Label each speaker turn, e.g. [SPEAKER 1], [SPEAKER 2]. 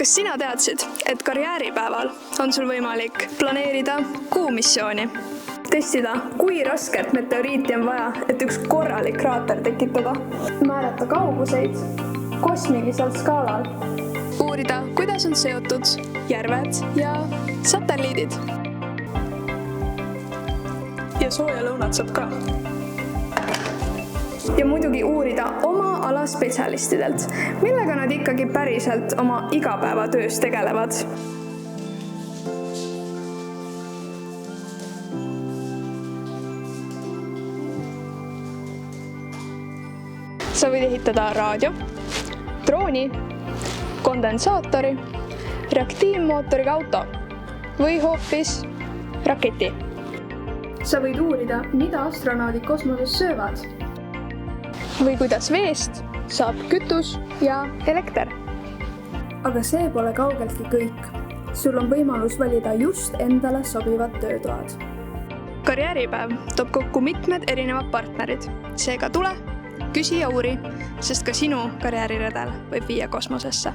[SPEAKER 1] Kas sina teadsid, et karjääripäeval on sul võimalik planeerida kuumissiooni? Testida, kui rasket meteoriiti on vaja, et üks korralik kraater tekitada. Määrata kauguseid kosmilisel skaalal. Uurida, kuidas on seotud järved ja satelliidid. Ja sooja lõunat saab ka. Ja muidugi uurida oma ala spetsialistidelt, millega nad ikkagi päriselt oma igapäevatöös tegelevad. Sa võid ehitada raadio, drooni, kondensaatori, reaktiivmootoriga auto või hoopis raketi. Sa võid uurida, mida astronaadid kosmoses söövad. Või kuidas veest saab kütus ja elekter.
[SPEAKER 2] Aga see pole kaugeltki kõik. Sul on võimalus valida just endale sobivad töötoad.
[SPEAKER 1] Karjääripäev toob kokku mitmed erinevad partnerid. Seega tule, küsi ja uuri, sest ka sinu karjääriredel võib viia kosmosesse.